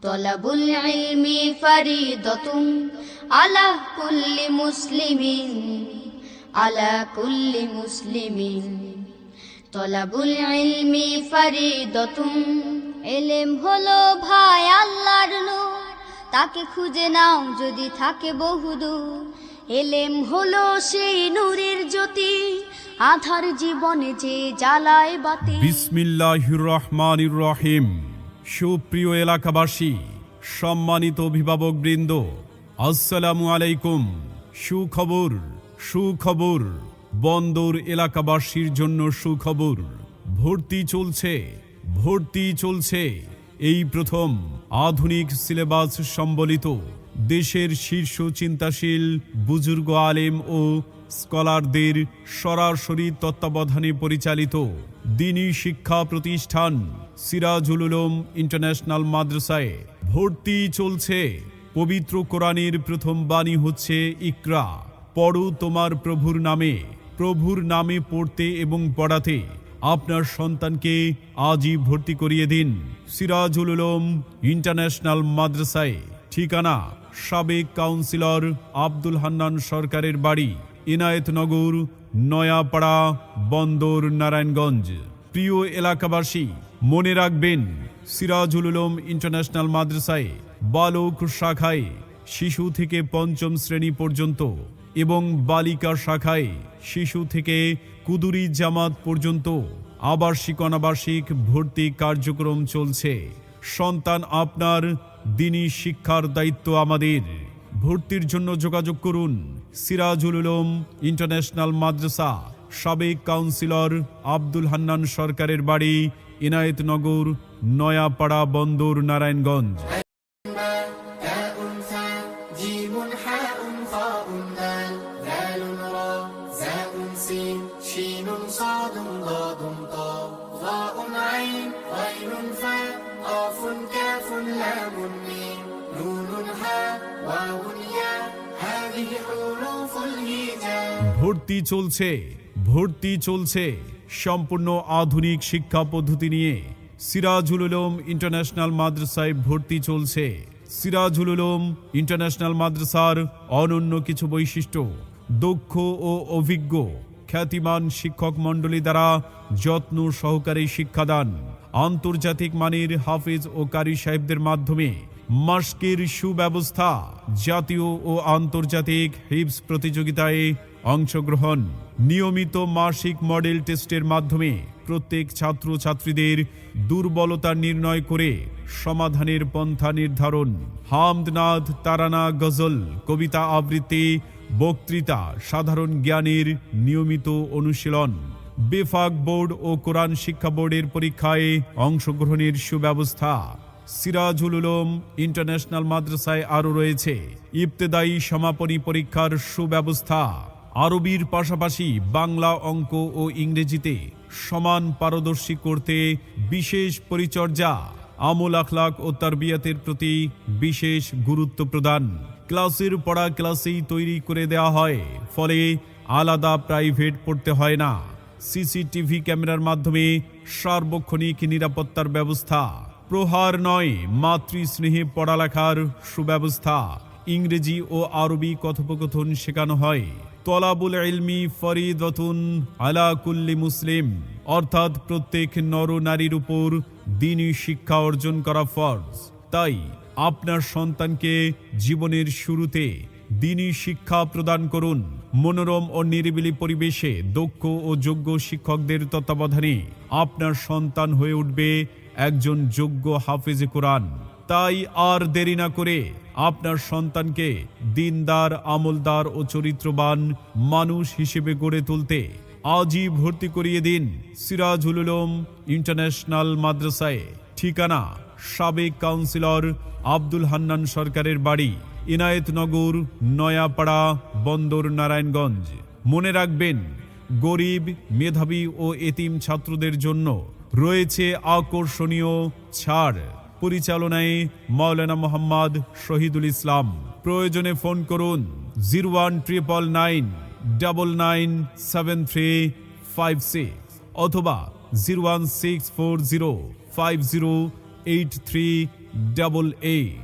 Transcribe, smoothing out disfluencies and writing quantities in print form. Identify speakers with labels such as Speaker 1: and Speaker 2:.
Speaker 1: তলাবুল ইলমি ফরিদাতুন আলা কুল্লি মুসলিমিন, আলা কুল্লি মুসলিমিন। তলাবুল ইলমি ফরিদাতুন, ইলম হলো ভাই আল্লাহর নূর, তাকে খুঁজে নাও যদি থাকে বহুদূর। ইলম হলো সেই নূরের জ্যোতি, আধার জীবনে যে জ্বালায় বাতি।
Speaker 2: বিসমিল্লাহির রহমানির রহিম। সুপ্রিয় এলাকাবাসী, সম্মানিত অভিভাবকবৃন্দ, আসসালামু আলাইকুম। সুখবর, সুখবর, বন্দর এলাকাবাসীর জন্য সুখবর। ভর্তি চলছে, ভর্তি চলছে। এই প্রথম আধুনিক সিলেবাস সম্বলিত দেশের শীর্ষ চিন্তাশীল বুজুর্গ আলেম ও স্কলারদের সরাসরি তত্ত্বাবধানে পরিচালিত দ্বীনি শিক্ষা প্রতিষ্ঠান সিরাজুল উলুম ইন্টারন্যাশনাল মাদ্রাসায় ভর্তি চলছে। পবিত্র কোরআনের প্রথম বাণী হচ্ছে ইকরা, পড়ো তোমার প্রভুর নামে। প্রভুর নামে পড়তে এবং পড়াতে আপনার সন্তানকে আজই ভর্তি করিয়ে দিন সিরাজুল উলুম ইন্টারন্যাশনাল মাদ্রাসায়। ঠিকানা সাবেক কাউন্সিলর আব্দুল হান্নান সরকারের বাড়ি, ইনায়েতনগর, নয়াপাড়া, বন্দর, নারায়ণগঞ্জ। প্রিয় এলাকাবাসী, মনে রাখবেন সিরাজুল উলুম ইন্টারন্যাশনাল মাদ্রাসায় বালক শাখায় শিশু থেকে পঞ্চম শ্রেণী পর্যন্ত এবং বালিকা শাখায় শিশু থেকে কুদুরি জামাত পর্যন্ত আবাসিক অনাবাসিক ভর্তি কার্যক্রম চলছে। সন্তান আপনার, দ্বীনি শিক্ষার দায়িত্ব আমাদের। ভর্তির জন্য যোগাযোগ করুন সিরাজুল উলুম ইন্টারন্যাশনাল মাদ্রাসা, সাবেক কাউন্সিলর আব্দুল হান্নান সরকারের বাড়ি, ইনায়েতনগর, নয়াপাড়া, বন্দর, নারায়ণগঞ্জ। ভর্তি চলছে, ভর্তি চলছে। সম্পূর্ণ আধুনিক শিক্ষা পদ্ধতি নিয়ে সিরাজুল উলুম ইন্টারন্যাশনাল মাদ্রাসায় ভর্তি চলছে। সিরাজুল উলুম ইন্টারন্যাশনাল মাদ্রাসার অনন্য কিছু বৈশিষ্ট্য: দক্ষ ও অভিজ্ঞ খ্যাতিমান শিক্ষক মণ্ডলী দ্বারা যত্ন সহকারে শিক্ষাদান, আন্তর্জাতিক মানের হাফেজ ও কারি সাহেবদের মাধ্যমে মাস্কের সুব্যবস্থা, জাতীয় ও আন্তর্জাতিক হিফজ প্রতিযোগিতায় অংশগ্রহণ, নিয়মিত মাসিক মডেল টেস্টের মাধ্যমে প্রত্যেক ছাত্রছাত্রীদের দুর্বলতা নির্ণয় করে সমাধানের পন্থা নির্ধারণ, হামদনাদ, তারানা, গজল, কবিতা আবৃত্তি, বক্তৃতা, সাধারণ জ্ঞানের নিয়মিত অনুশীলন, বেফাক বোর্ড ও কোরআন শিক্ষা বোর্ডের পরীক্ষায় অংশগ্রহণের সুব্যবস্থা। সিরাজুল উলুম ইন্টারন্যাশনাল মাদ্রাসায় আরও রয়েছে ইবতেদায়ী সমাপনী পরীক্ষার সুব্যবস্থা। আরবির পাশাপাশি বাংলা, অঙ্ক ও ইংরেজিতে সমান পারদর্শী করতে বিশেষ পরিচর্যা, আমল আখলাক ও তারবিয়াতের প্রতি বিশেষ গুরুত্ব প্রদান। ক্লাসের পড়া ক্লাসেই তৈরি করে দেওয়া হয়, ফলে আলাদা প্রাইভেট পড়তে হয় না। সিসিটিভি ক্যামেরার মাধ্যমে সার্বক্ষণিক নিরাপত্তার ব্যবস্থা। প্রহার নয়, মাতৃস্নেহে পড়ালেখার সুব্যবস্থা। ইংরেজি ও আরবি কথোপকথন শেখানো হয়। তলাবুল ইলমি ফরিদাতুন আলা কুল্লি মুসলিম, অর্থাৎ প্রত্যেক নর নারীর উপর দ্বীনি শিক্ষা অর্জন করা ফরজ। তাই আপনার সন্তানকে জীবনের শুরুতে দ্বীনি শিক্ষা প্রদান করুন। মনোরম ও নিরিবিলি পরিবেশে দক্ষ ও যোগ্য শিক্ষকদের তত্ত্বাবধানে আপনার সন্তান হয়ে উঠবে একজন যোগ্য হাফেজে কোরআন। তাই আর দেরি না করে আপনার সন্তানকে দিনদার, আমলদার ও চরিত্রবান মানুষ হিসেবে গড়ে তুলতে আজই ভর্তি করিয়ে দিন সিরাজুল উলুম ইন্টারন্যাশনাল মাদ্রাসায়। ঠিকানা সাবেক কাউন্সিলর আব্দুল হান্নান সরকারের বাড়ি, ইনায়েতনগর, নয়াপাড়া, বন্দর, নারায়ণগঞ্জ। মনে রাখবেন, গরিব, মেধাবী ও এতিম ছাত্রদের জন্য রয়েছে আকর্ষণীয় ছাড়। পরিচালনায় মাওলানা মোহাম্মদ শহীদুল ইসলাম। প্রয়োজনে ফোন করুন 019999735 অথবা 016405083 888